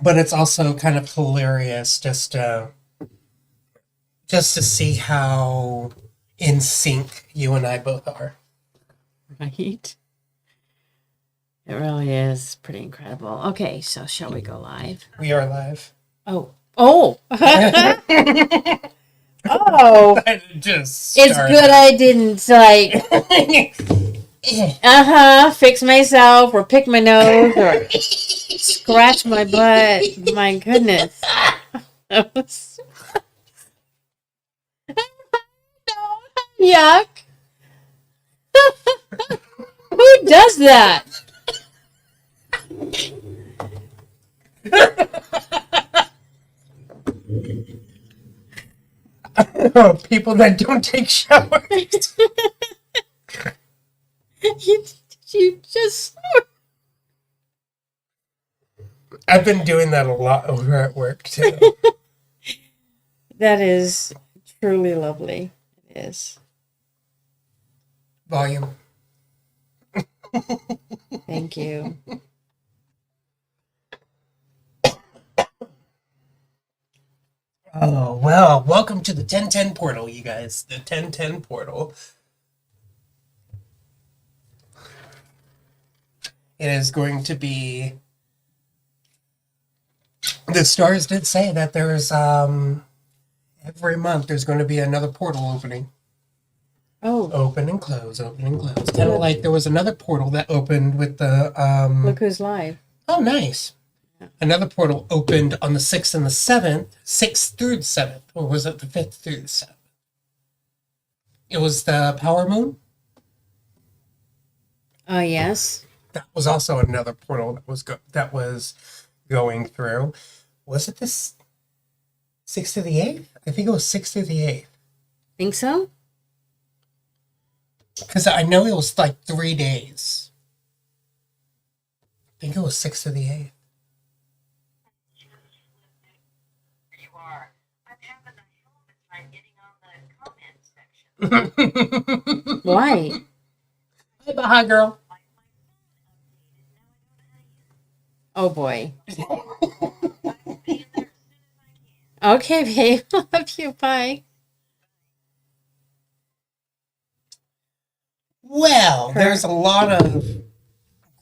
but it's also kind of hilarious just to see how in sync you and I both are. Right? It really is pretty incredible. Okay, so shall we go live? We are live. Oh. Oh. Oh. Just It's started. good I didn't fix myself or pick my nose or scratch my butt. My goodness. Yuck. Who does that? People that don't take showers. you just. I've been doing that a lot over at work too. That is truly lovely. It is. Volume. Thank you. Oh, well, welcome to the 1010 portal, you guys. The 1010 portal. It is going to be... The stars did say that there's, every month there's going to be another portal opening. Oh. Open and close, open and close. Kind of like there was another portal that opened with the, Look who's live. Oh, nice. Another portal opened on the 6th and the 7th, 6th through the 7th, or was it the 5th through the 7th? It was the Power Moon. Oh, yes. That was also another portal that was going through. Was it this 6th to the 8th? I think it was 6th to the 8th. Think so? Because I know it was like 3 days. I think it was 6th to the 8th. Why? Hey, Baja girl. Oh boy. Okay, babe. Love you. Bye. Well, there's a lot of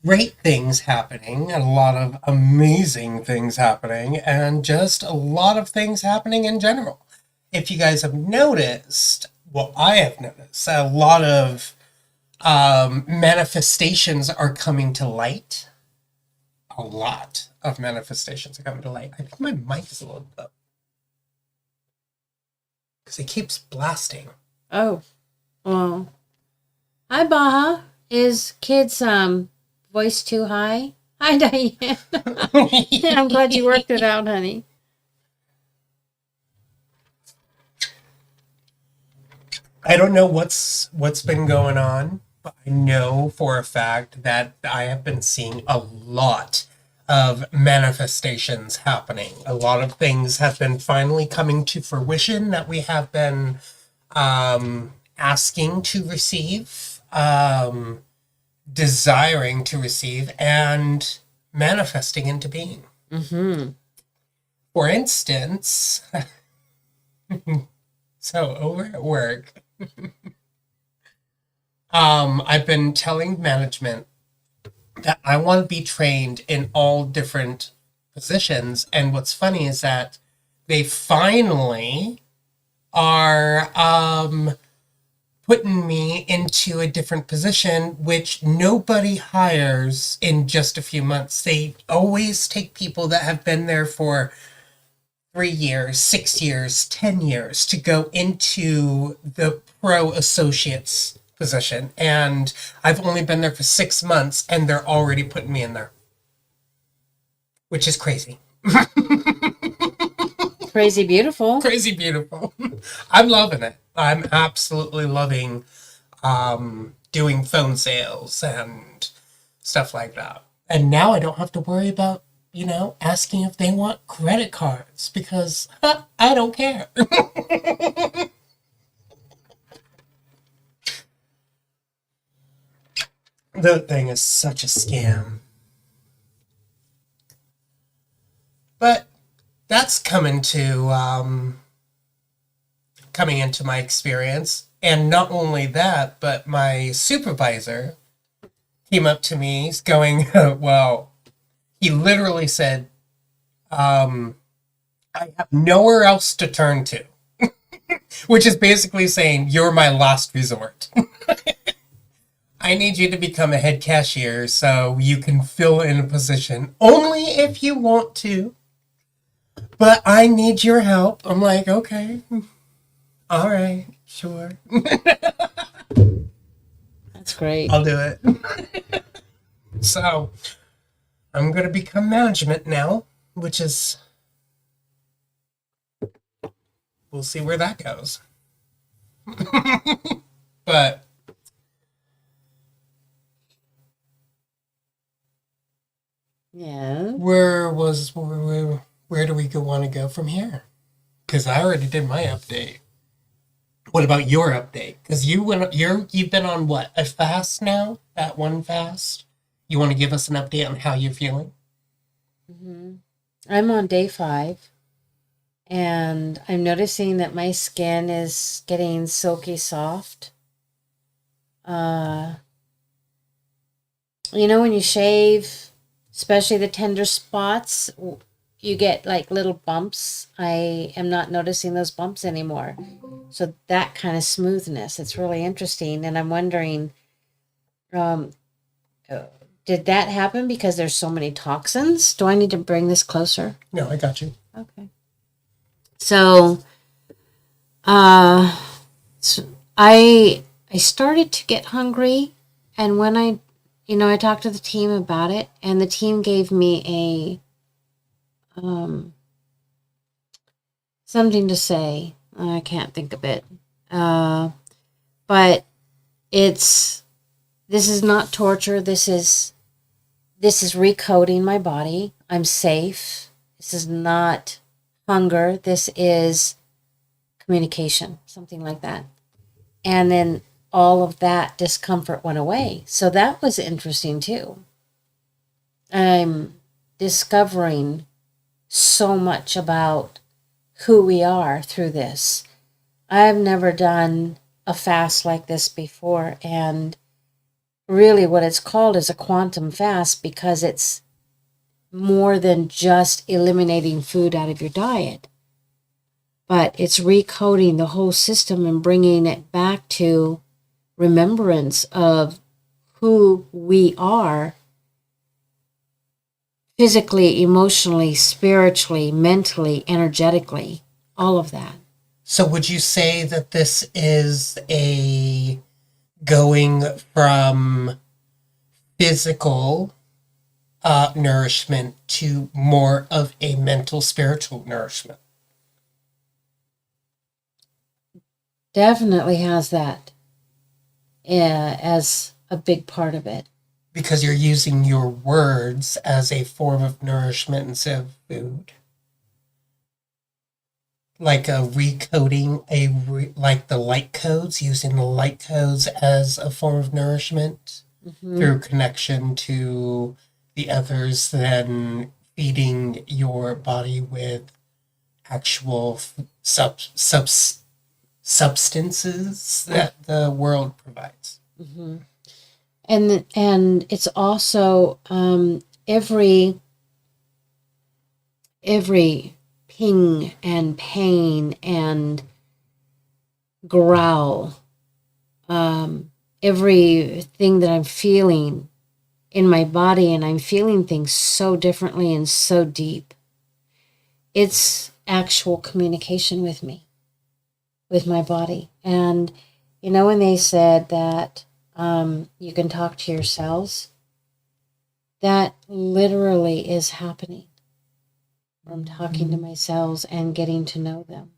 great things happening, and a lot of amazing things happening, and just a lot of things happening in general. If you guys have noticed, well, I have noticed that a lot of manifestations are coming to light. A lot of manifestations are coming to light. I think my mic is a little up because it keeps blasting. Oh. Well. Hi, Baja. Is Kidd's voice too high? Hi, Diane. I'm glad you worked it out, honey. I don't know what's been going on, but I know for a fact that I have been seeing a lot of manifestations happening. A lot of things have been finally coming to fruition that we have been asking to receive, desiring to receive, and manifesting into being. Mm-hmm. For instance, so over at work, I've been telling management that I want to be trained in all different positions. And what's funny is that they finally are putting me into a different position, which nobody hires in just a few months. They always take people that have been there for 3 years, 6 years, 10 years to go into the pro associates position. And I've only been there for 6 months and they're already putting me in there, which is crazy. Crazy beautiful. Crazy beautiful. I'm loving it. I'm absolutely loving doing phone sales and stuff like that. And now I don't have to worry about, asking if they want credit cards because I don't care. The thing is such a scam. But that's coming into my experience. And not only that, but my supervisor came up to me going, well, he literally said, I have nowhere else to turn to, which is basically saying, you're my last resort. I need you to become a head cashier so you can fill in a position only if you want to. But I need your help. I'm like, okay. All right, sure. That's great. I'll do it. So I'm going to become management now, which is, we'll see where that goes. But Yeah. where do we want to go from here? Because I already did my update. What about your update? Because you've been on what, a fast now? That one fast? You want to give us an update on how you're feeling? I'm on day 5, and I'm noticing that my skin is getting silky soft. When you shave, especially the tender spots, you get like little bumps. I am not noticing those bumps anymore. So that kind of smoothness, it's really interesting. And I'm wondering, did that happen because there's so many toxins? Do I need to bring this closer? No, I got you. Okay. So, I started to get hungry, and when I talked to the team about it, and the team gave me something to say. I can't think of it. But this is not torture. This is recoding my body. I'm safe. This is not hunger. This is communication, something like that. And then all of that discomfort went away. So that was interesting too. I'm discovering so much about who we are through this. I've never done a fast like this before, and really what it's called is a quantum fast because it's more than just eliminating food out of your diet, but it's recoding the whole system and bringing it back to remembrance of who we are physically, emotionally, spiritually, mentally, energetically, all of that. So would you say that this is a going from physical nourishment to more of a mental, spiritual nourishment? Definitely has that as a big part of it. Because you're using your words as a form of nourishment instead of food. Like a recoding, like the light codes, using the light codes as a form of nourishment through connection to the others, then feeding your body with actual substances that the world provides. And it's also every ping and pain and growl, everything that I'm feeling in my body, and I'm feeling things so differently and so deep. It's actual communication with me, with my body. And when they said that you can talk to your cells, that literally is happening. I'm talking to my cells and getting to know them.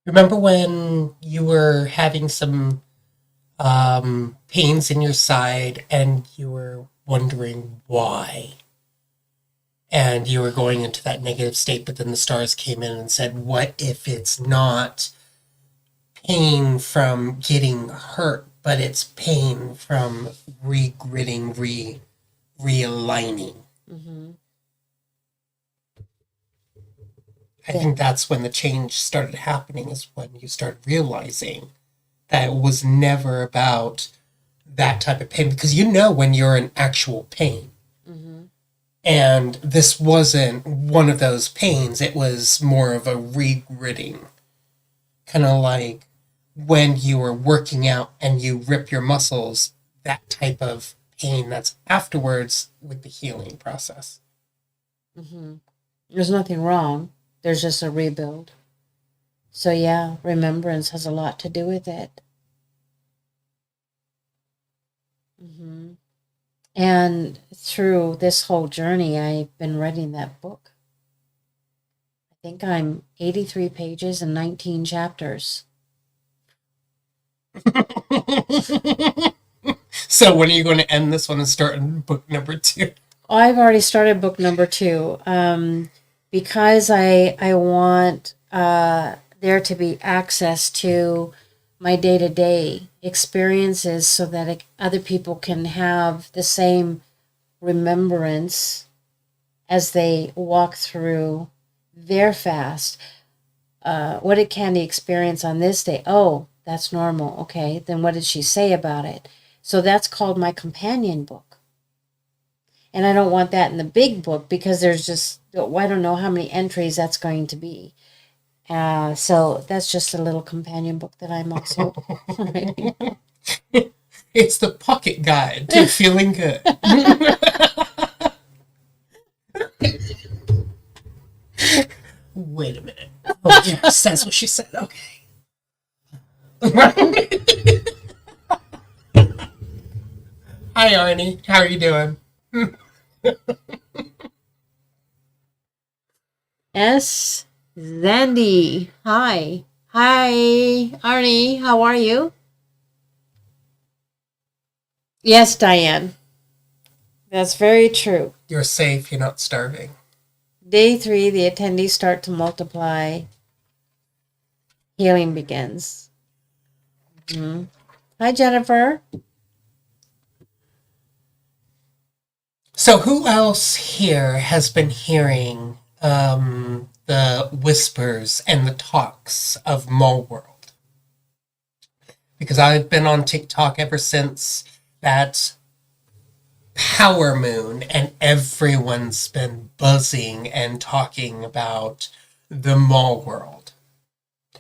Remember when you were having some pains in your side and you were wondering why? And you were going into that negative state, but then the stars came in and said, what if it's not pain from getting hurt, but it's pain from regritting, realigning? I think that's when the change started happening, is when you started realizing that it was never about that type of pain, because when you're in actual pain. Mm-hmm. And this wasn't one of those pains, it was more of a regritting. Kind of like when you were working out and you rip your muscles, that type of pain that's afterwards with the healing process. Mm-hmm. There's nothing wrong. There's just a rebuild. So yeah, remembrance has a lot to do with it. Mm-hmm. And through this whole journey, I've been reading that book. I think I'm 83 pages and 19 chapters. So when are you going to end this one and start book number 2? I've already started book number 2 because I want there to be access to my day-to-day experiences so that other people can have the same remembrance as they walk through their fast. What did Candy experience on this day? Oh, that's normal. Okay, then what did she say about it? So that's called my companion book. And I don't want that in the big book because there's just, I don't know how many entries that's going to be. So that's just a little companion book that I'm also writing. It's the pocket guide to feeling good. Wait a minute. Oh, yes, that's what she said. Okay. Hi, Arnie. How are you doing? Zandy. Hi. Hi, Arnie. How are you? Yes, Diane. That's very true. You're safe. You're not starving. Day 3, the attendees start to multiply. Healing begins. Mm-hmm. Hi, Jennifer. So who else here has been hearing the whispers and the talks of Mole World? Because I've been on TikTok ever since that power moon, and everyone's been buzzing and talking about the Mole World.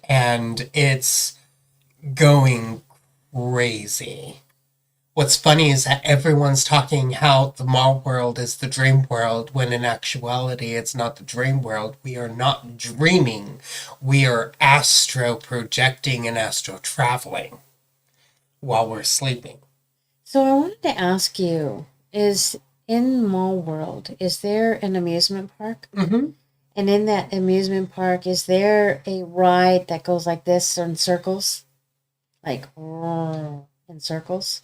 And it's going crazy. What's funny is that everyone's talking how the mall world is the dream world, when in actuality it's not the dream world. We are not dreaming. We are astro projecting and astro traveling while we're sleeping. So I wanted to ask you, is in Mall World, is there an amusement park? Mm-hmm. And in that amusement park, is there a ride that goes like this in circles? Like in circles?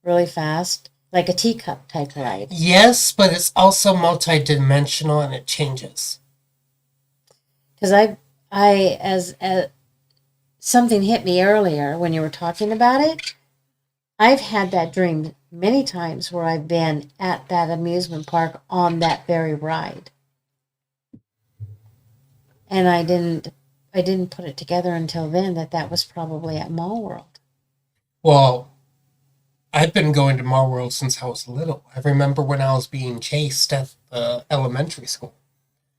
Really fast? Like a teacup type ride? Yes, but it's also multi-dimensional and it changes. Because as something hit me earlier when you were talking about it, I've had that dream many times where I've been at that amusement park on that very ride. And I didn't put it together until then that was probably at Mall World. Well, I've been going to Mall World since I was little. I remember when I was being chased at the elementary school.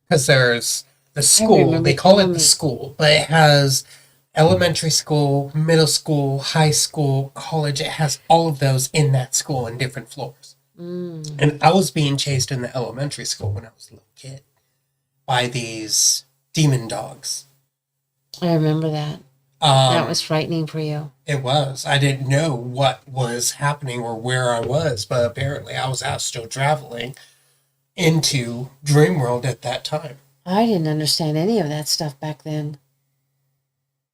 Because there's the school, they call it the school, but it has elementary school, middle school, high school, college. It has all of those in that school in different floors. Mm. And I was being chased in the elementary school when I was a little kid by these demon dogs. I remember that. That was frightening for you. It was. I didn't know what was happening or where I was, but apparently I was astro traveling into Dreamworld at that time. I didn't understand any of that stuff back then.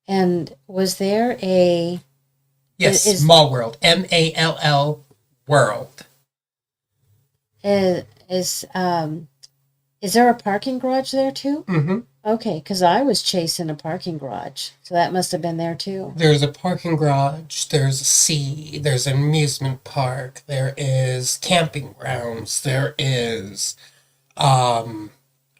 And was there a... Yes, Mall World. M-A-L-L World. Is there a parking garage there too? Mm-hmm. Okay, because I was chasing a parking garage, so that must have been there too. There's a parking garage, there's a sea, there's an amusement park, there is camping grounds, there is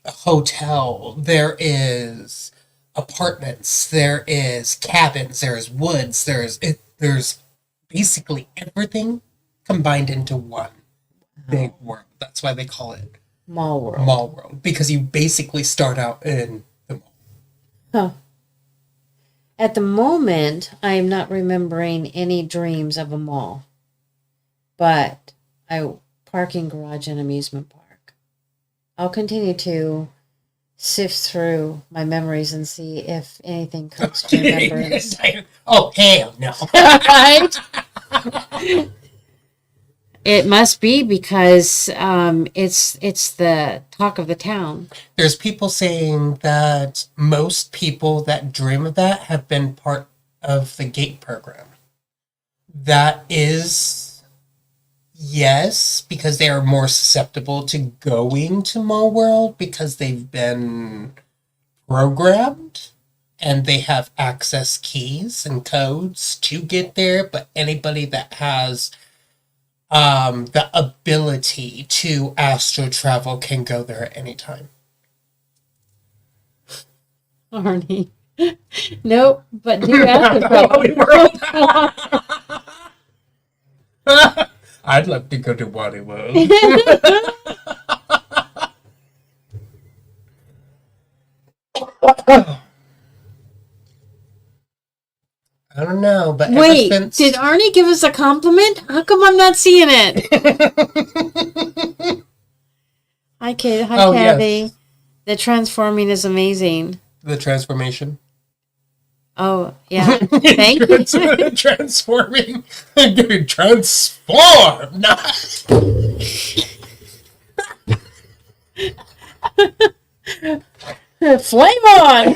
a hotel, there is apartments, there is cabins, there's woods, there's basically everything combined into one big world. That's why they call it Mall world. Mall World, because you basically start out in the mall. Huh. At the moment, I am not remembering any dreams of a mall, but parking garage and amusement park. I'll continue to sift through my memories and see if anything comes to remembrance. Oh, hell no. Right? It must be because it's the talk of the town. There's people saying that most people that dream of that have been part of the GATE program. That is, yes, because they are more susceptible to going to Mall World because they've been programmed and they have access keys and codes to get there. But anybody that has the ability to astral travel can go there at any time. Arnie. Nope, but do ask I'd love to go to Wally World. I don't know, but wait, ever since... did Arnie give us a compliment? How come I'm not seeing it? Hi, Kidd. Hi, Kathy. Yes. The transforming is amazing. The transformation. Oh, yeah. Thank you. Transforming. Transform! Flame on!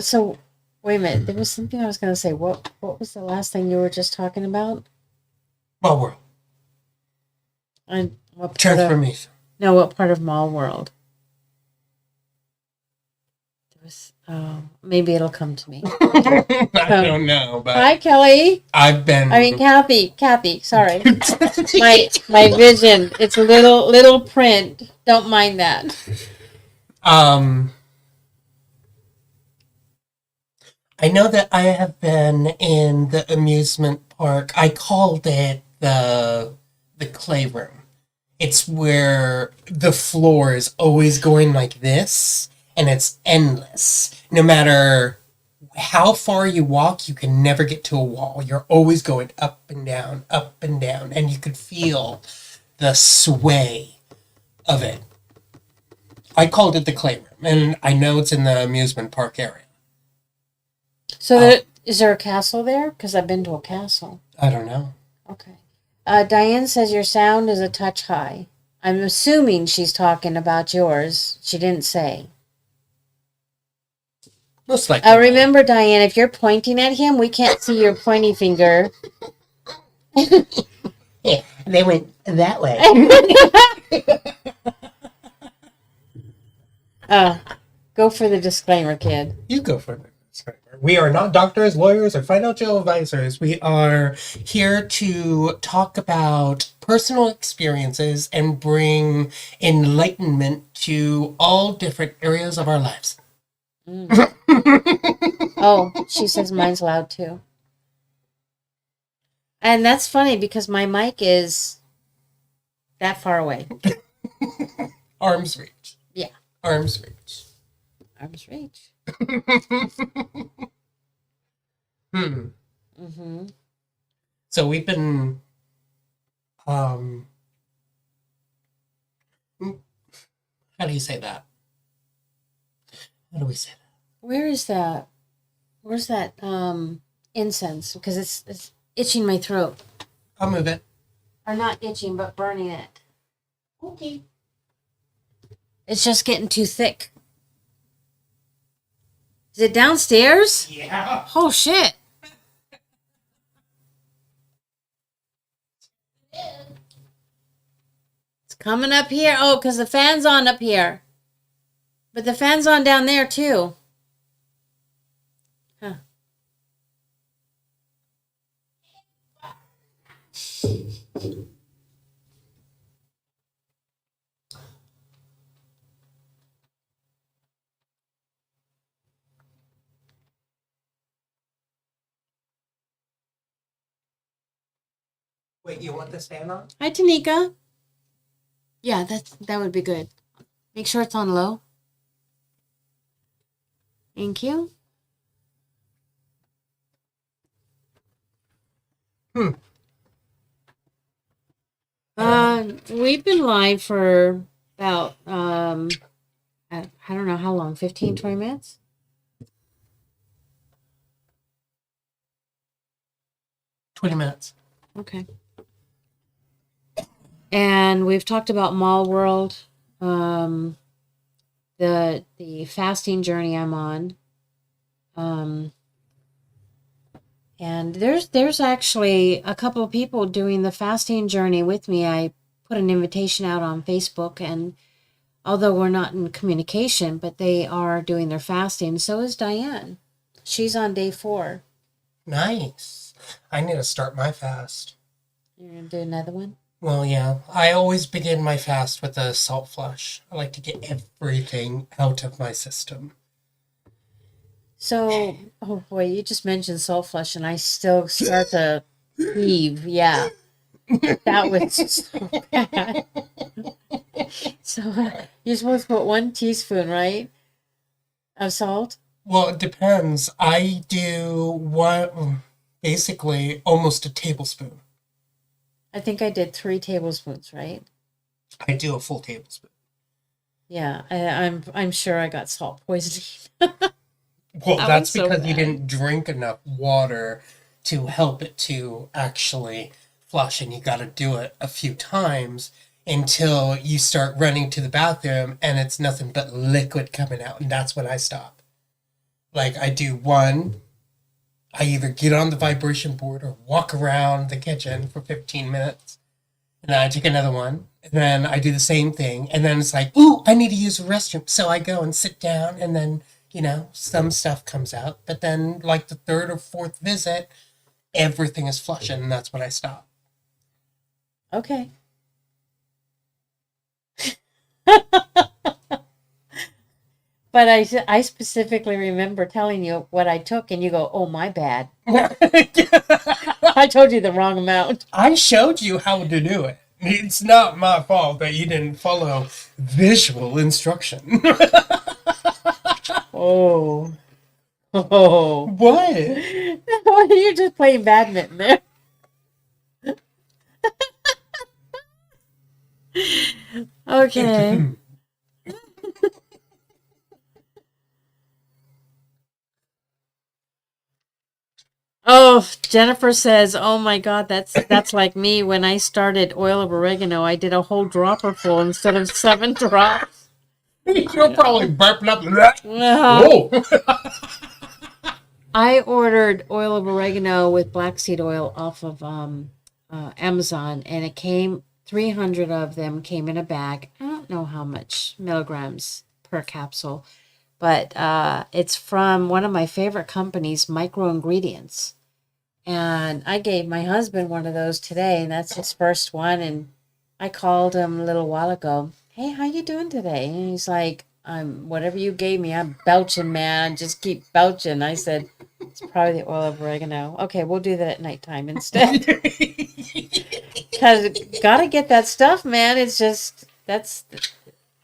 So, wait a minute. There was something I was going to say. What was the last thing you were just talking about? Mall World. And what transformation. What part of Mall World? Maybe it'll come to me. I don't know, but hi, Kelly. Kathy. Sorry, my vision. It's a little print. Don't mind that. I know that I have been in the amusement park. I called it the clay room. It's where the floor is always going like this, and it's endless. No matter how far you walk, you can never get to a wall. You're always going up and down, and you could feel the sway of it. I called it the clay room, and I know it's in the amusement park area. So is there a castle there? Because I've been to a castle. I don't know. Okay. Diane says your sound is a touch high. I'm assuming she's talking about yours. She didn't say. Most likely. Remember, Diane, if you're pointing at him, we can't see your pointy finger. Yeah, they went that way. Go for the disclaimer, Kidd. You go for the disclaimer. We are not doctors, lawyers, or financial advisors. We are here to talk about personal experiences and bring enlightenment to all different areas of our lives. Oh, she says mine's loud too. And that's funny because my mic is that far away. Arm's reach. Yeah. Arm's reach. Arm's reach. Mm-hmm. So we've been how do you say that? How do we say that? Where is that? Where's that incense? Because it's itching my throat. I'll move it. Or not itching, but burning it. Okay. It's just getting too thick. Is it downstairs? Yeah. Oh, shit. It's coming up here. Oh, because the fan's on up here. But the fan's on down there, too. Huh. Wait, you want this fan on? Hi, Tanika. Yeah, that would be good. Make sure it's on low. Thank you. We've been live for about I don't know how long, 15, 20 minutes? 20 minutes. Okay. And we've talked about Mall World, the fasting journey I'm on. And there's actually a couple of people doing the fasting journey with me. I put an invitation out on Facebook, and although we're not in communication, but they are doing their fasting. So is Diane. She's on day 4. Nice. I need to start my fast. You're going to do another one? Well, yeah. I always begin my fast with a salt flush. I like to get everything out of my system. So, oh boy, you just mentioned salt flush, and I still start to heave. Yeah, that was so bad. So, you're supposed to put 1 teaspoon, right, of salt? Well, it depends. I do basically almost a tablespoon. I think I did 3 tablespoons, right? I do a full tablespoon. Yeah, I'm sure I got salt poisoning. Well, That that's was so because you bad. didn't drink enough water to help it to actually flush, and you got to do it a few times until you start running to the bathroom and it's nothing but liquid coming out, and that's when I stop. Like I do one, I either get on the vibration board or walk around the kitchen for 15 minutes, and then I take another one, and then I do the same thing, and then it's like, ooh, I need to use the restroom. So I go and sit down, and then, some stuff comes out. But then, like the 3rd or 4th visit, everything is flushing, and that's when I stop. Okay. But I specifically remember telling you what I took, and you go, "Oh, my bad. I told you the wrong amount." I showed you how to do it. It's not my fault that you didn't follow visual instruction. Oh. Oh. What? You're just playing badminton there. Okay. Oh, Jennifer says, "Oh my God, that's like me. When I started oil of oregano, I did a whole dropper full instead of 7 drops." You're probably burping up. Uh, Whoa. I ordered oil of oregano with black seed oil off of Amazon, and it came 300 of them came in a bag. I don't know how much milligrams per capsule, but it's from one of my favorite companies, Micro Ingredients. And I gave my husband one of those today, and that's his first one. And I called him a little while ago. "Hey, how you doing today?" And he's like, "I'm whatever you gave me. I'm belching, man. Just keep belching." I said, "It's probably the oil of oregano." "Okay, we'll do that at nighttime instead." Because gotta get that stuff, man. It's just that's.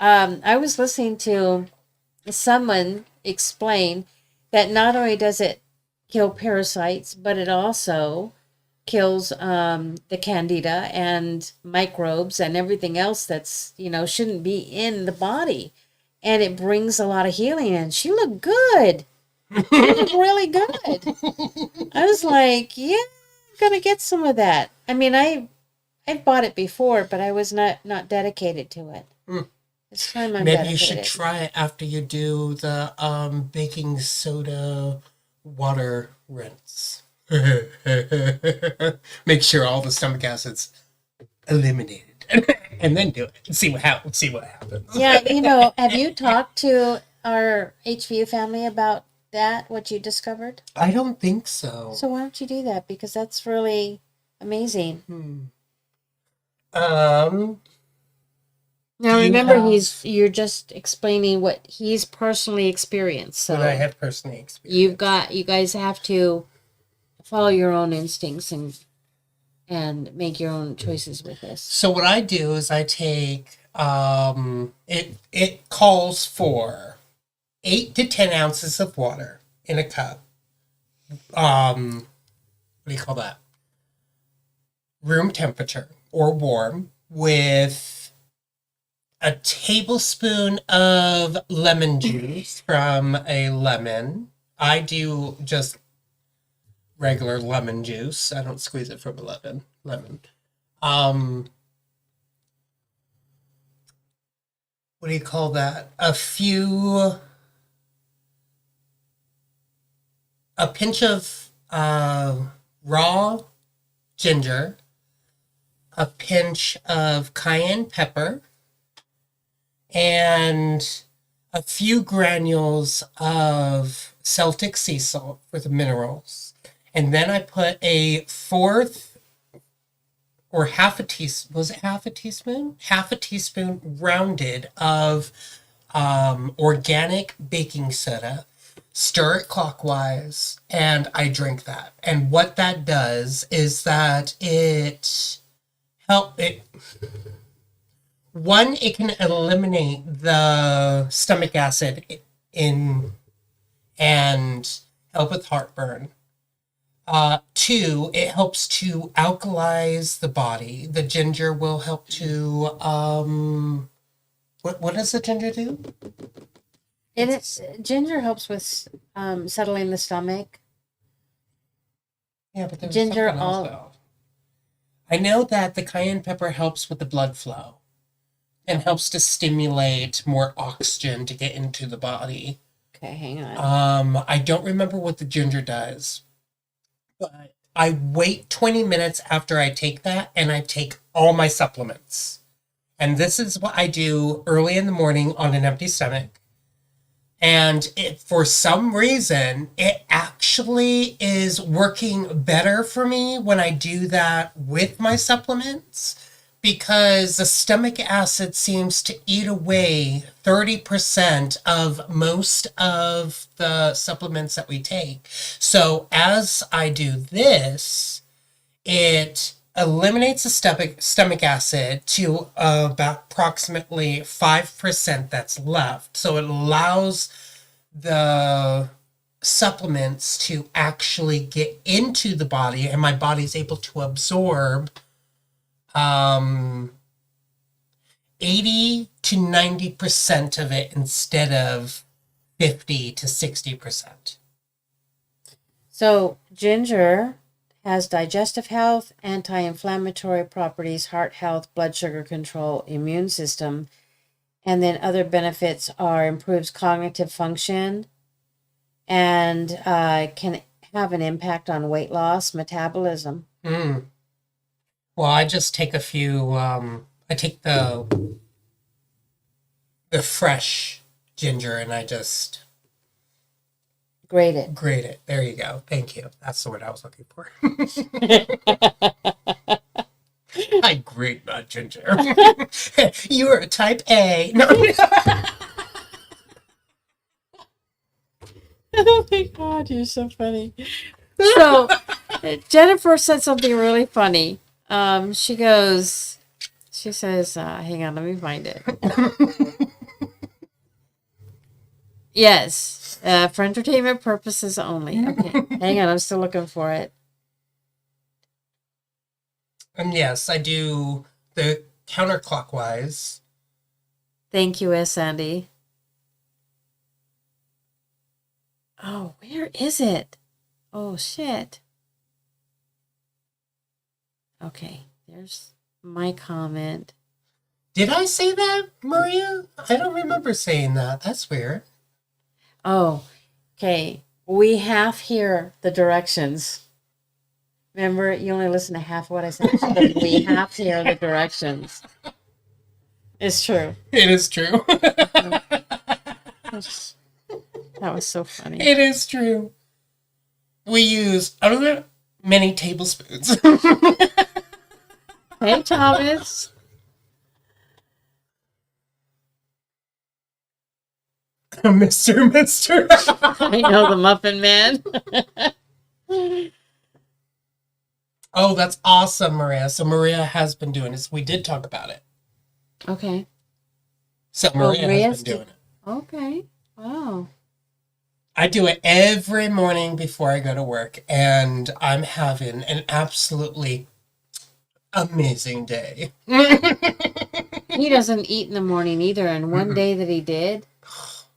I was listening to someone explain that not only does it kill parasites, but it also kills the candida and microbes and everything else that's shouldn't be in the body, and it brings a lot of healing. And she looked good. She looked really good. I was like, yeah, I'm gonna get some of that. I mean, I've bought it before, but I was not dedicated to it. This time I'm Maybe you should dedicated. try it after you do the baking soda water rinse. Make sure all the stomach acid's eliminated, and then do it. And see what happens. Yeah, have you talked to our HVU family about that? What you discovered? I don't think so. So why don't you do that? Because that's really amazing. Now Do you remember, have you're just explaining what he's personally experienced. what I So have personally experienced? you guys have to follow your own instincts, and and make your own choices with this. So what I do is I take it calls for 8 to 10 ounces of water in a cup. What do you call that? Room temperature or warm, with a tablespoon of lemon juice from a lemon. I do just regular lemon juice. I don't squeeze it from a lemon. What do you call that? A pinch of raw ginger, a pinch of cayenne pepper, and a few granules of Celtic sea salt for the minerals. And then I put a fourth or half a teaspoon, was it half a teaspoon? Half a teaspoon rounded of organic baking soda. Stir it clockwise, and I drink that. And what that does is that it can eliminate the stomach acid and help with heartburn. 2, it helps to alkalize the body. The ginger will help to what does the ginger do? Ginger helps with settling the stomach. Yeah, but there's Ginger something else, though. I know that the cayenne pepper helps with the blood flow and helps to stimulate more oxygen to get into the body. Okay, hang on. I don't remember what the ginger does, but I wait 20 minutes after I take that, and I take all my supplements. And this is what I do early in the morning on an empty stomach. And for some reason, it actually is working better for me when I do that with my supplements, because the stomach acid seems to eat away 30% of most of the supplements that we take. So as I do this, it eliminates the stomach acid to about approximately 5% that's left. So it allows the supplements to actually get into the body, and my body's able to absorb 80 to 90% of it instead of 50 to 60%. So ginger has digestive health, anti-inflammatory properties, heart health, blood sugar control, immune system, and then other benefits are improves cognitive function and can have an impact on weight loss, metabolism. Well, I just take a few. I take the fresh ginger, and I just grate it. Grate it. There you go. Thank you. That's the word I was looking for. I grate my ginger. You are a type A. No. Oh my God, you're so funny. So Jennifer said something really funny. She says, hang on, let me find it. Yes, for entertainment purposes only. Okay, hang on, I'm still looking for it. And yes, I do the counterclockwise. Thank you, Sandy. Oh, where is it? Oh, shit. Okay, there's my comment. Did I say that, Maria? I don't remember saying that. That's weird. Oh, okay. We half hear the directions. Remember, you only listen to half of what I said. But we half hear the directions. It's true. It is true. That was so funny. It is true. We use many tablespoons. Hey, Thomas. Mister. I know, the Muffin Man. Oh, that's awesome, Maria. So Maria has been doing this. We did talk about it. Okay. So Oh, Maria has Maria's been doing it. okay. Wow. I do it every morning before I go to work, and I'm having an absolutely amazing day. He doesn't eat in the morning either. And one day that he did,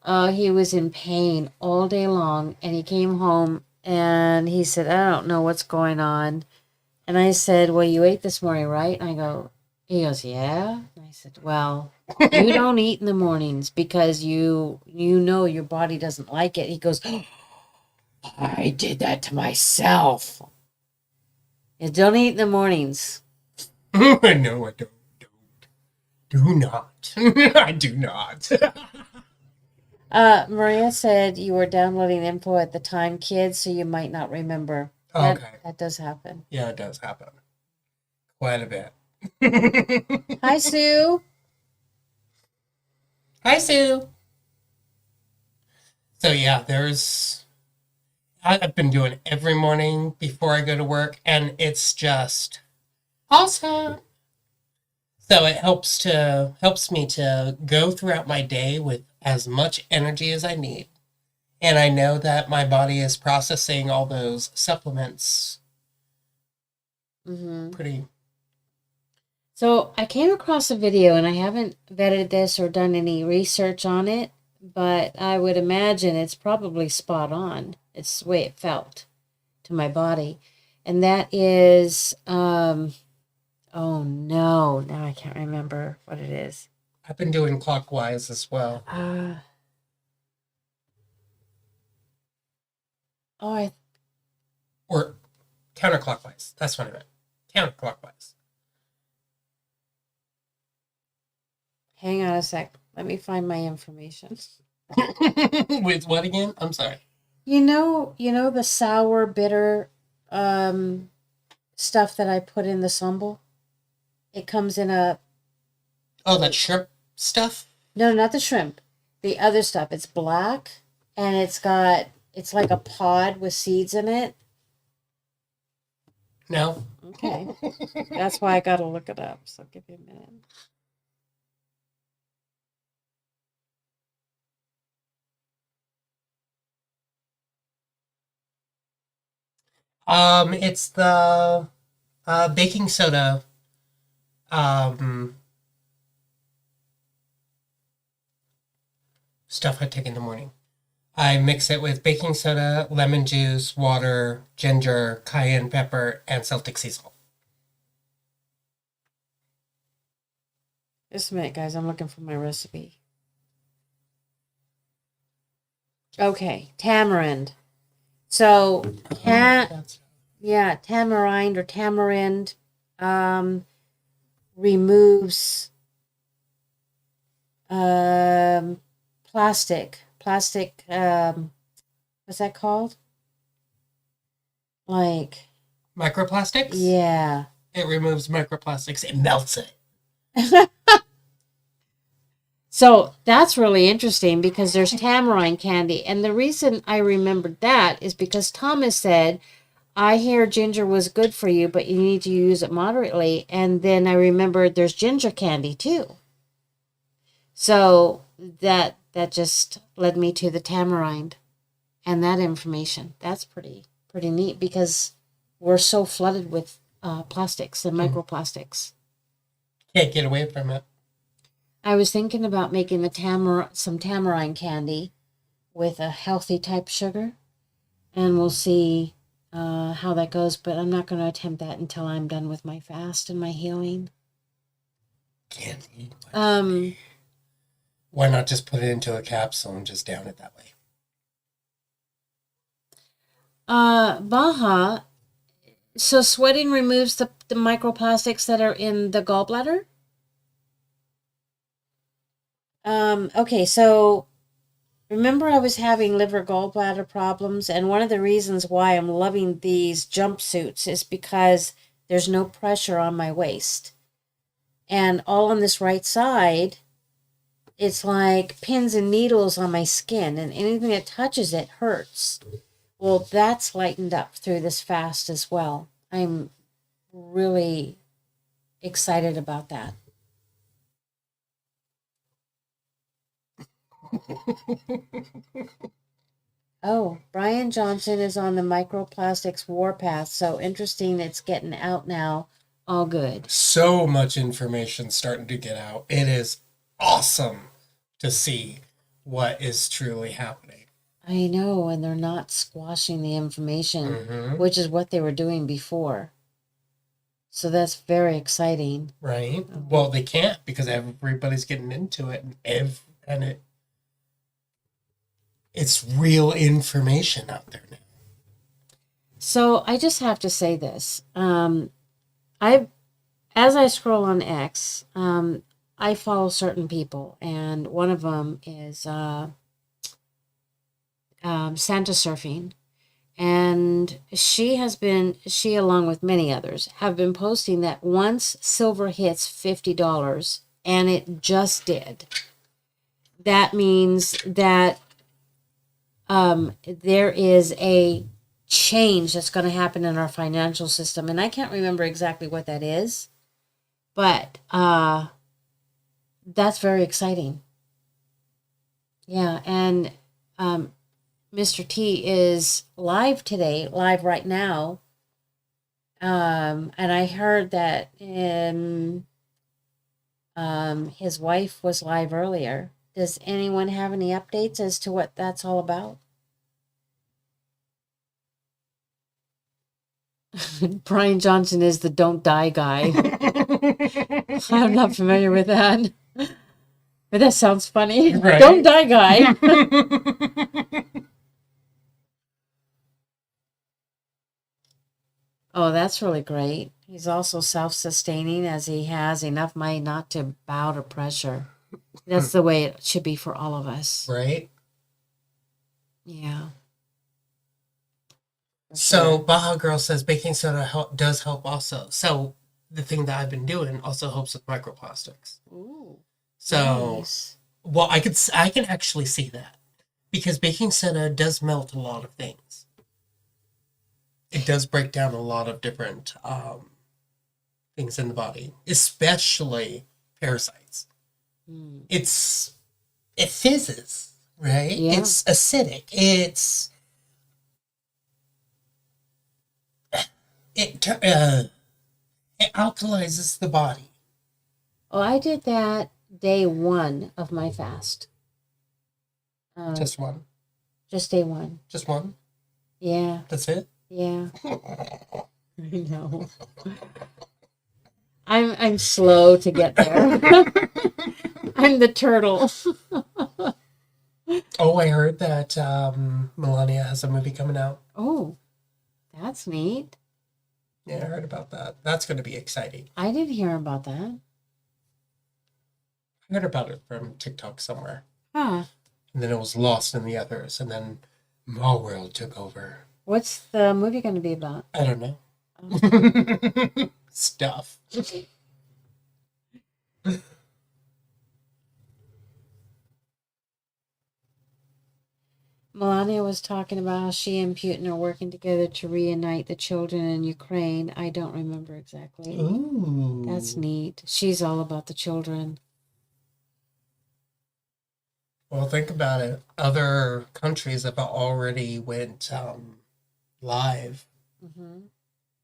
he was in pain all day long. And he came home and he said, I don't know what's going on. And I said, well, you ate this morning, right? And he goes, yeah. And I said, well, you don't eat in the mornings because you know your body doesn't like it. He goes, I did that to myself. You don't eat in the mornings. No, I don't. Do not. I do not. Maria said you were downloading info at the time, kids, so you might not remember. Okay. That does happen. Yeah, it does happen. Quite a bit. Hi, Sue. Hi, Sue. So yeah, I've been doing it every morning before I go to work, and it's just awesome. So it helps me to go throughout my day with as much energy as I need. And I know that my body is processing all those supplements Mm-hmm. pretty. So I came across a video, and I haven't vetted this or done any research on it, but I would imagine it's probably spot on. It's the way it felt to my body. And that is, oh no, now I can't remember what it is. I've been doing clockwise as well. Or counterclockwise. That's what I meant. Counterclockwise. Hang on a sec. Let me find my information. With what again? I'm sorry. You know the sour, bitter stuff that I put in the sambal? It comes in a... Oh, that shrimp stuff? No, not the shrimp. The other stuff. It's black, and it's like a pod with seeds in it. No. Okay. That's why I got to look it up. So give me a minute. It's the baking soda. Stuff I take in the morning. I mix it with baking soda, lemon juice, water, ginger, cayenne pepper, and Celtic sea salt. Just a minute, guys. I'm looking for my recipe. Okay, tamarind. So, tamarind or tamarind removes plastic. What's that called? Like Microplastics? Yeah. It removes microplastics. It melts it. So that's really interesting because there's tamarind candy. And the reason I remembered that is because Thomas said, I hear ginger was good for you, but you need to use it moderately. And then I remembered there's ginger candy too. So that just led me to the tamarind and that information. That's pretty neat because we're so flooded with plastics and microplastics. Can't get away from it. I was thinking about making some tamarind candy with a healthy type sugar, and we'll see how that goes, but I'm not going to attempt that until I'm done with my fast and my healing. Can't eat much. Why not just put it into a capsule and just down it that way? Baha, so sweating removes the microplastics that are in the gallbladder? Okay, so remember I was having liver gallbladder problems, and one of the reasons why I'm loving these jumpsuits is because there's no pressure on my waist. And all on this right side, it's like pins and needles on my skin, and anything that touches it hurts. Well, that's lightened up through this fast as well. I'm really excited about that. Oh, Brian Johnson is on the microplastics warpath. So interesting. It's getting out now. All good. So much information starting to get out. It is awesome to see what is truly happening. I know, and they're not squashing the information, which is what they were doing before. So that's very exciting. Right? Well, they can't because everybody's getting into it, and it's real information out there now. So I just have to say this. As I scroll on X, I follow certain people, and one of them is Santa Surfing. And she, along with many others, have been posting that once silver hits $50, and it just did, that means that there is a change that's going to happen in our financial system. And I can't remember exactly what that is, but that's very exciting. Yeah, and Mr. T is live right now. And I heard that his wife was live earlier. Does anyone have any updates as to what that's all about? Brian Johnson is the don't die guy. I'm not familiar with that. But that sounds funny. Right? Don't die guy. Oh, that's really great. He's also self-sustaining as he has enough money not to bow to pressure. That's the way it should be for all of us. Right? Yeah. So Baja Girl says baking soda does help also. So the thing that I've been doing also helps with microplastics. Ooh. So, nice. Well, I can actually see that because baking soda does melt a lot of things. It does break down a lot of different things in the body, especially parasites. Mm. It fizzes, right? Yeah. It's acidic. It alkalizes the body. Oh, I did that day 1 of my fast. Just one? Just day 1. Just one? Yeah. That's it? Yeah. I know. I'm slow to get there. I'm the turtle. Oh, I heard that Melania has a movie coming out. Oh, that's neat. Yeah, I heard about that. That's going to be exciting. I didn't hear about that. I heard about it from TikTok somewhere. Huh. And then it was lost in the others, and then my world took over. What's the movie going to be about? I don't know. Stuff. Melania was talking about how she and Putin are working together to reunite the children in Ukraine. I don't remember exactly. Ooh. That's neat. She's all about the children. Well, think about it. Other countries have already went live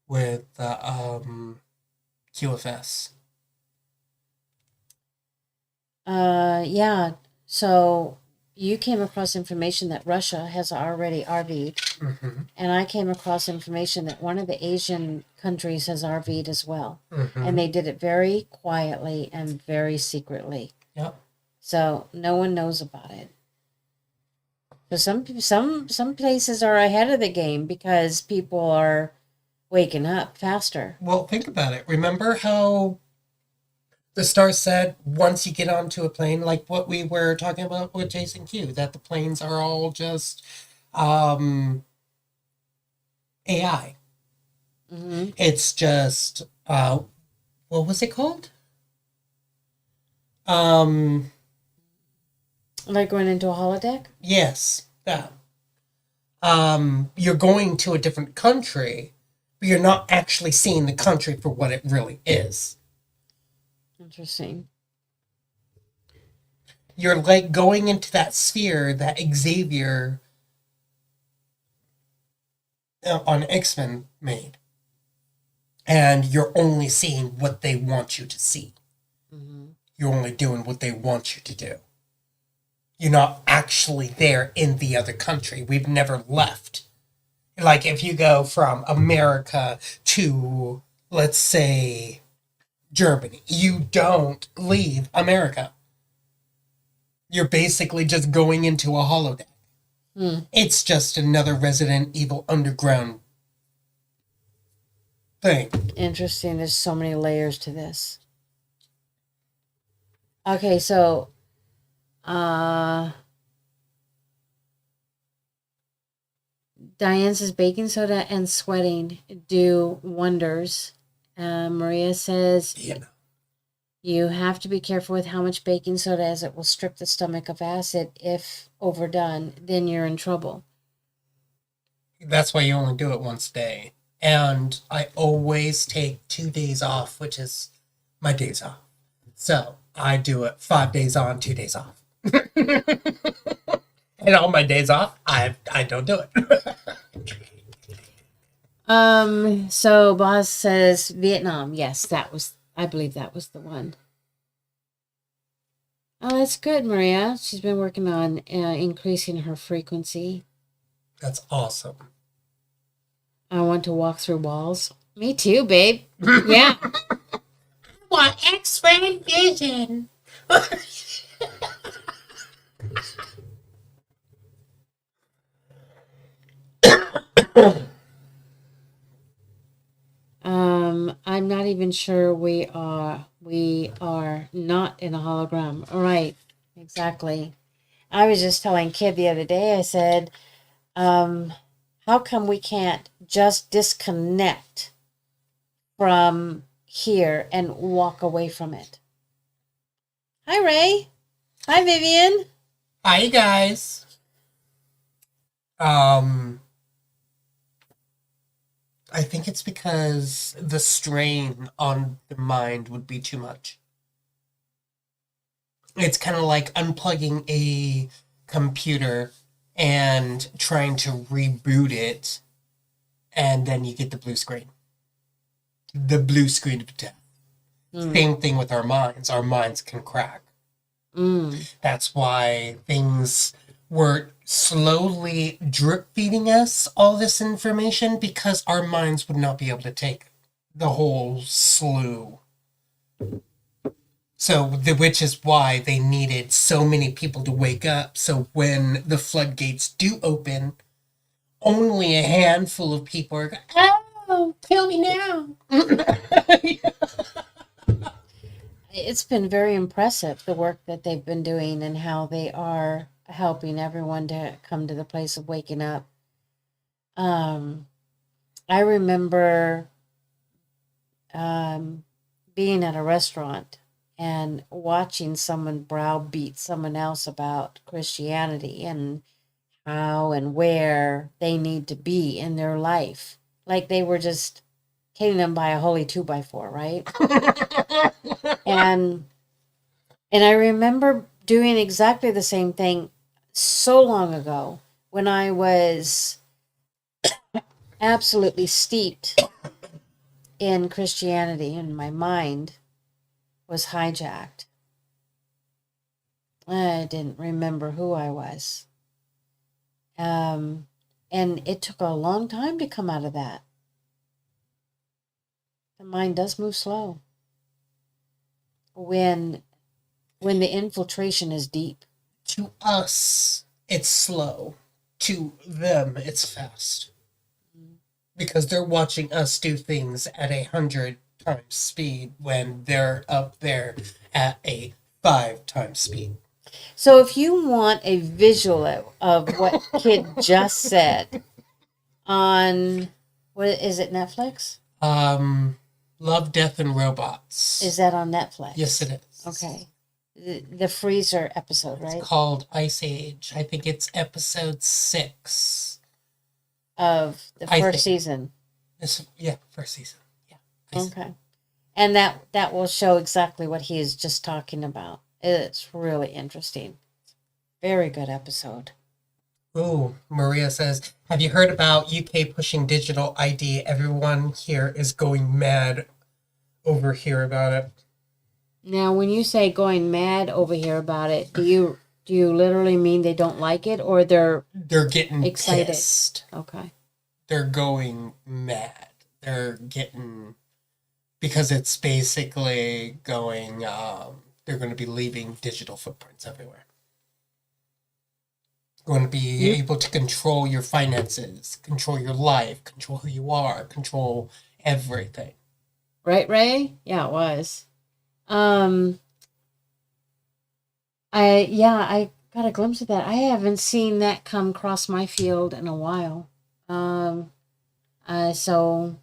with QFS. Yeah. So you came across information that Russia has already RV'd, and I came across information that one of the Asian countries has RV'd as well, and they did it very quietly and very secretly. Yep. So no one knows about it. So some places are ahead of the game because people are waking up faster. Well, think about it. Remember how the star said once you get onto a plane, like what we were talking about with Jason Q, that the planes are all just AI. It's just what was it called? Like going into a holodeck? Yes, that. You're going to a different country, but you're not actually seeing the country for what it really is. Interesting. You're like going into that sphere that Xavier on X-Men made. And you're only seeing what they want you to see. Mm-hmm. You're only doing what they want you to do. You're not actually there in the other country. We've never left. Like if you go from America to, let's say, Germany, you don't leave America. You're basically just going into a holodeck. It's just another Resident Evil underground thing. Interesting. There's so many layers to this. Okay, so Diane says baking soda and sweating do wonders. Maria says you have to be careful with how much baking soda, as it will strip the stomach of acid. If overdone, then you're in trouble. That's why you only do it once a day. And I always take 2 days off, which is my days off. So I do it 5 days on, 2 days off. And all my days off, I don't do it. So Boz says Vietnam. Yes, I believe that was the one. Oh, that's good, Maria. She's been working on increasing her frequency. That's awesome. I want to walk through walls. Me too, babe. Yeah. I want X-ray vision. I'm not even sure we are not in a hologram. All right, exactly. I was just telling Kidd the other day, I said, how come we can't just disconnect from here and walk away from it? Hi, Ray. Hi, Vivian. Hi, guys. I think it's because the strain on the mind would be too much. It's kind of like unplugging a computer and trying to reboot it, and then you get the blue screen. The blue screen of death. Same thing with our minds. Our minds can crack. That's why things were slowly drip feeding us all this information, because our minds would not be able to take the whole slew. So, which is why they needed so many people to wake up. So when the floodgates do open, only a handful of people are going, oh, kill me now. It's been very impressive, the work that they've been doing and how they are helping everyone to come to the place of waking up. I remember being at a restaurant and watching someone browbeat someone else about Christianity and how and where they need to be in their life. Like they were just hitting them by a holy 2x4, right? And I remember doing exactly the same thing so long ago when I was absolutely steeped in Christianity and my mind was hijacked. I didn't remember who I was. And it took a long time to come out of that. The mind does move slow when the infiltration is deep. To us, it's slow. To them, it's fast. Because they're watching us do things at 100 times speed when they're up there at a 5 times speed. So if you want a visual of what Kidd just said on, what is it, Netflix? Love, Death, and Robots. Is that on Netflix? Yes, it is. Okay. The freezer episode, right? It's called Ice Age. I think it's episode 6. Of the first season. First season. Yeah. Okay. And that will show exactly what he is just talking about. It's really interesting. Very good episode. Ooh, Maria says, have you heard about UK pushing digital ID? Everyone here is going mad over here about it. Now, when you say going mad over here about it, do you literally mean they don't like it, or they're getting excited? Pissed. Okay. They're going mad. They're getting, because it's basically going, they're going to be leaving digital footprints everywhere. Going to be able to control your finances, control your life, control who you are, control everything. Right, Ray? Yeah, it was. I got a glimpse of that. I haven't seen that come across my field in a while. So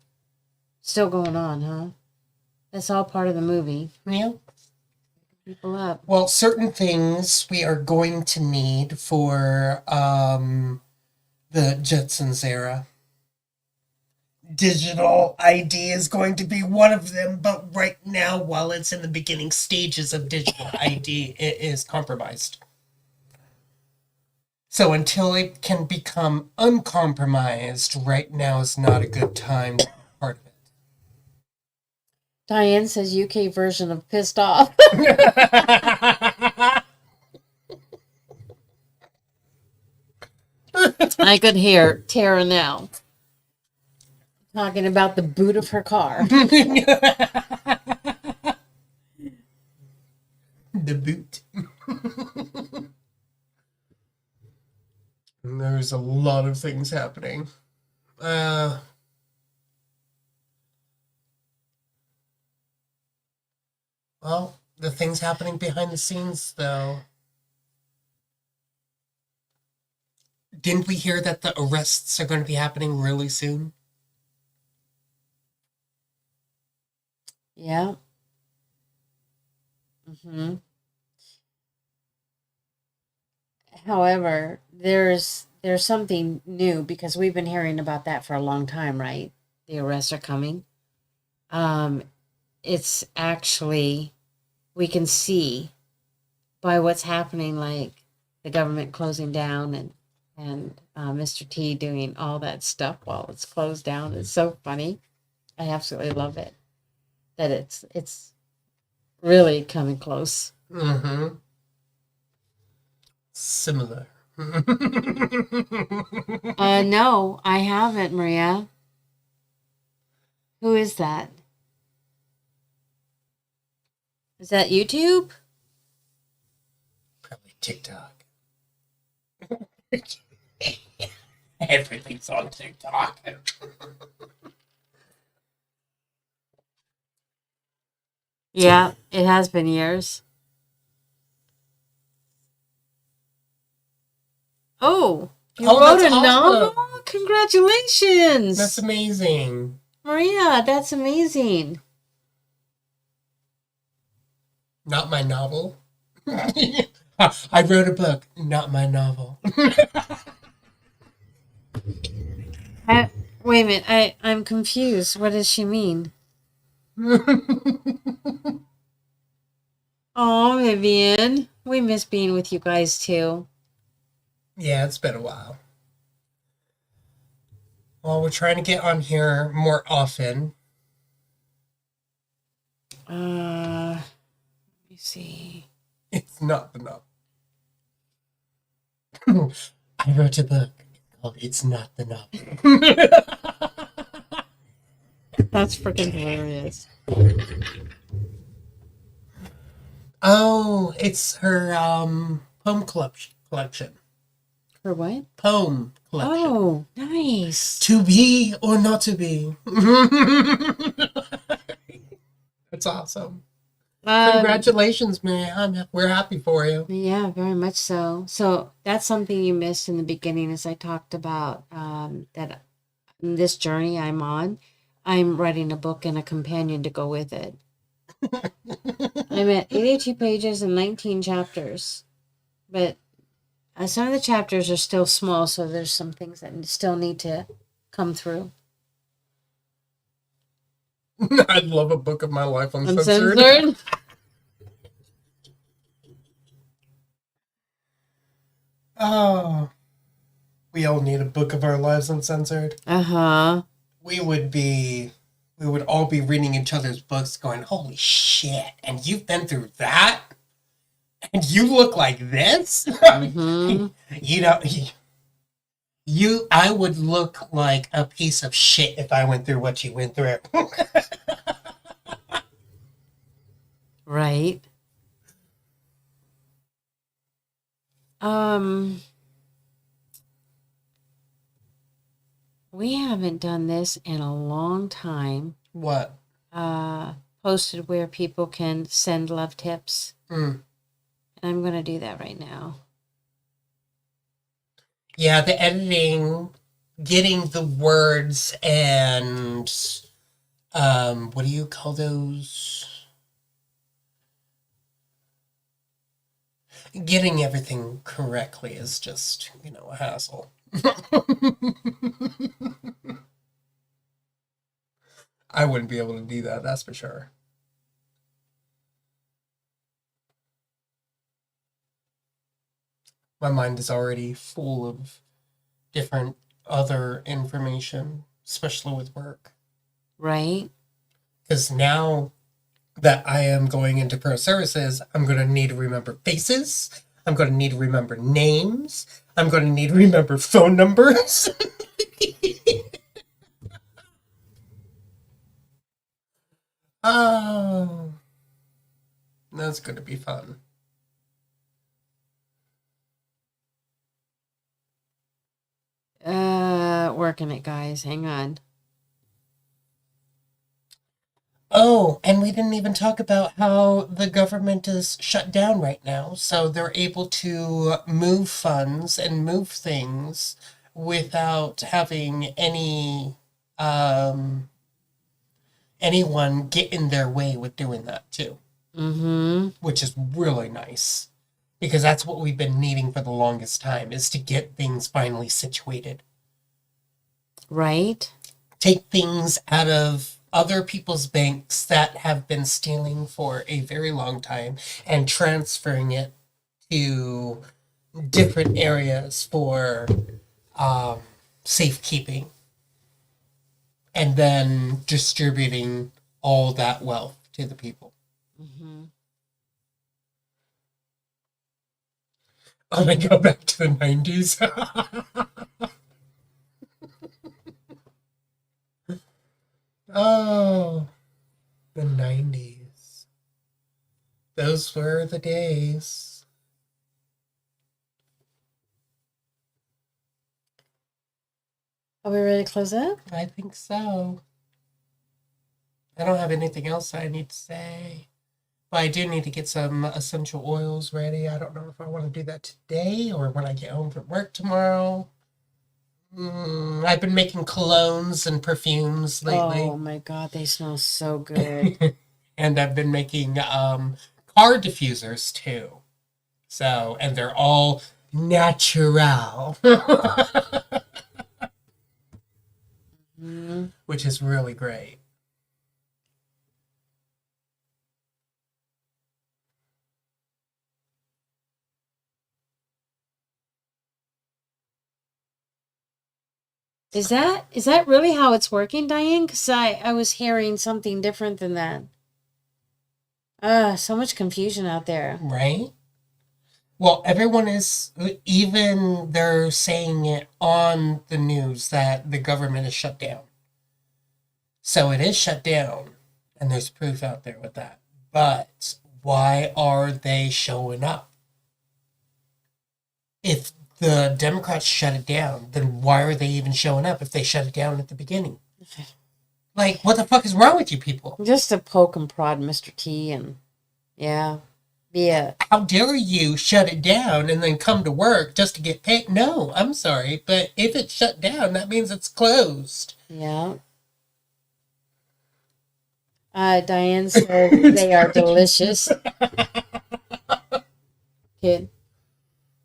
still going on, huh? That's all part of the movie. Yeah. People up. Well, certain things we are going to need for the Jetsons era. Digital ID is going to be one of them, but right now, while it's in the beginning stages of digital ID, it is compromised. So until it can become uncompromised, right now is not a good time to be part of it. Diane says UK version of pissed off. I could hear Tara now talking about the boot of her car. The boot. There's a lot of things happening. Well, the things happening behind the scenes, though. Didn't we hear that the arrests are going to be happening really soon? Yeah. Mm-hmm. However, there's something new, because we've been hearing about that for a long time, right? The arrests are coming. It's actually, we can see by what's happening, like the government closing down and Mr. T doing all that stuff while it's closed down. It's so funny. I absolutely love it. That it's really coming close. Mm-hmm. Similar. No, I haven't, Maria. Who is that? Is that YouTube? Probably TikTok. Everything's on TikTok. Yeah, it has been years. Oh, you wrote a novel? Congratulations. That's amazing. Maria, that's amazing. Not my novel. I wrote a book, not my novel. Wait a minute, I'm confused. What does she mean? Oh, Vivian, we miss being with you guys too. Yeah, it's been a while. Well, we're trying to get on here more often. Let me see. It's not the novel. I wrote a book called It's Not the Novel. That's freaking hilarious. Oh, it's her poem collection. Her what? Poem collection. Oh, nice. To be or not to be. That's awesome. Congratulations, man. We're happy for you. Yeah, very much so. So that's something you missed in the beginning, as I talked about that in this journey I'm on, I'm writing a book and a companion to go with it. I'm at 82 pages and 19 chapters, but some of the chapters are still small, so there's some things that still need to come through. I'd love a book of my life uncensored. Uncensored? Oh, we all need a book of our lives uncensored. Uh-huh. We would all be reading each other's books going, holy shit, and you've been through that? And you look like this? Mm-hmm. I would look like a piece of shit if I went through what you went through. Right. We haven't done this in a long time. What? Posted where people can send love tips. Mm. And I'm going to do that right now. Yeah, the editing, getting the words and, what do you call those? Getting everything correctly is just, a hassle. I wouldn't be able to do that, that's for sure. My mind is already full of different other information, especially with work. Right. Because now that I am going into pro services, I'm going to need to remember faces. I'm going to need to remember names. I'm going to need to remember phone numbers. Oh, that's going to be fun. Working it, guys. Hang on. Oh, and we didn't even talk about how the government is shut down right now. So they're able to move funds and move things without having anyone get in their way with doing that too. Mm-hmm. Which is really nice. Because that's what we've been needing for the longest time, is to get things finally situated. Right. Take things out of other people's banks that have been stealing for a very long time and transferring it to different areas for safekeeping. And then distributing all that wealth to the people. Mm-hmm. Oh, they go back to the 90s. Oh, the 90s. Those were the days. Are we ready to close up? I think so. I don't have anything else I need to say. But I do need to get some essential oils ready. I don't know if I want to do that today or when I get home from work tomorrow. I've been making colognes and perfumes lately. Oh my God, they smell so good. And I've been making car diffusers too. So, and they're all natural. Mm-hmm. Which is really great. Is that really how it's working, Diane? Because I was hearing something different than that. So much confusion out there. Right? Well, everyone is, even they're saying it on the news that the government is shut down. So it is shut down, and there's proof out there with that. But why are they showing up? If the Democrats shut it down, then why are they even showing up if they shut it down at the beginning? Like, what the fuck is wrong with you people? Just to poke and prod Mr. T and, yeah. How dare you shut it down and then come to work just to get paid? No, I'm sorry, but if it's shut down, that means it's closed. Yeah. Diane says they are delicious. Kid,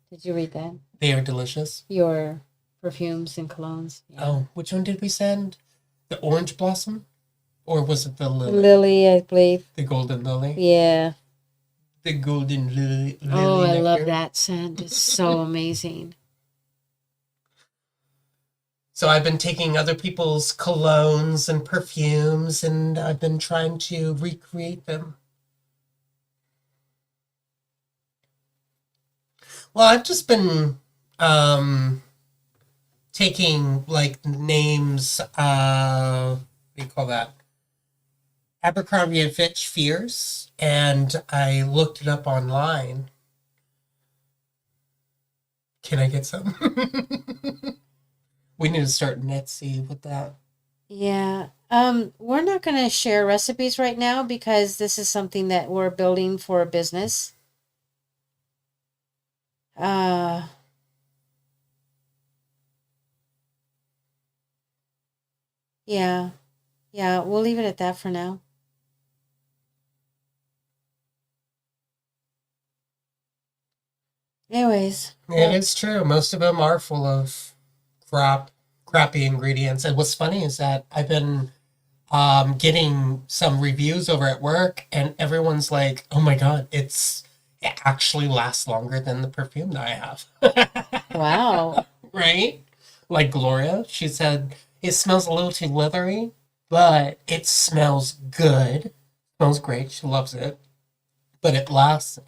did you read that? They are delicious. Your perfumes and colognes. Yeah. Oh, which one did we send? The orange blossom? Or was it the lily? Lily, I believe. The golden lily? Yeah. The golden lily. Oh, I love nectar. that scent. It's so amazing. So I've been taking other people's colognes and perfumes, and I've been trying to recreate them. Well, I've just been taking like names, what do you call that? Abercrombie and Fitch Fierce, and I looked it up online. Can I get some? We need to start an Etsy with that. Yeah. We're not going to share recipes right now because this is something that we're building for a business. Yeah. Yeah, we'll leave it at that for now. Anyways, It is true. Most of them are full of crappy ingredients. And what's funny is that I've been getting some reviews over at work, and everyone's like, "Oh my God, it actually lasts longer than the perfume that I have." wow. Right? Like Gloria, she said it smells a little too leathery, but it smells good. Smells great. She loves it. But it lasts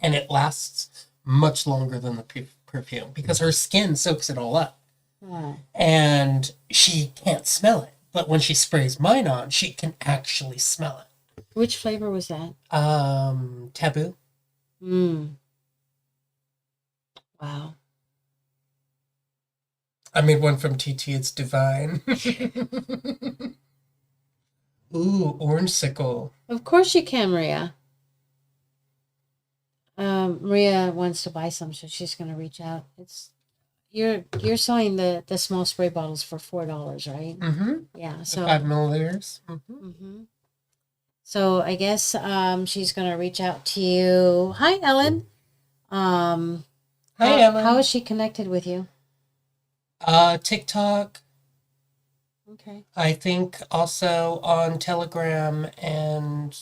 much longer than the perfume because her skin soaks it all up. Wow. And she can't smell it. But when she sprays mine on, she can actually smell it. Which flavor was that? Taboo. Wow. I made one from TT. It's divine. Ooh, orange sickle. Of course you can, Maria. Maria wants to buy some, so she's going to reach out. You're selling the small spray bottles for $4, right? Mm-hmm. Yeah. So 5 milliliters. Mm-hmm. So I guess she's going to reach out to you. Hi, Ellen. Hi, Ellen. How is she connected with you? TikTok. Okay. I think also on Telegram and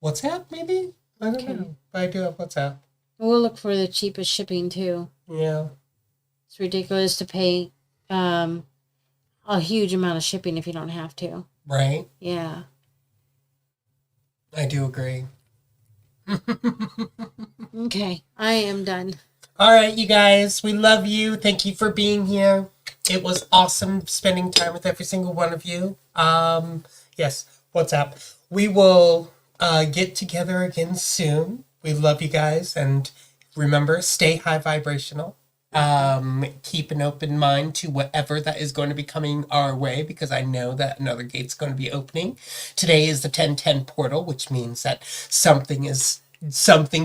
WhatsApp, maybe? I don't know. But I do have WhatsApp. We'll look for the cheapest shipping too. Yeah. It's ridiculous to pay a huge amount of shipping if you don't have to. Right? Yeah. I do agree. Okay. I am done. All right, you guys. We love you. Thank you for being here. It was awesome spending time with every single one of you. Yes, WhatsApp. We will get together again soon. We love you guys, and remember, stay high vibrational. Keep an open mind to whatever that is going to be coming our way, because I know that another gate's going to be opening. Today is the 1010 portal, which means that something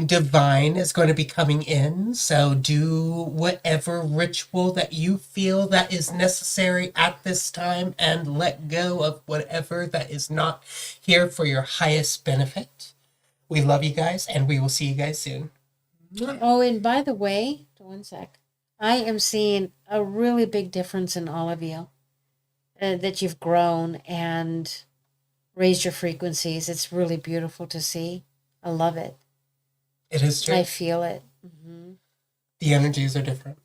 divine is going to be coming in. So do whatever ritual that you feel that is necessary at this time, and let go of whatever that is not here for your highest benefit. We love you guys, and we will see you guys soon. Oh, and by the way, one sec. I am seeing a really big difference in all of you. That you've grown and raised your frequencies. It's really beautiful to see. I love it. It is true. I feel it. Mm-hmm. The energies are different.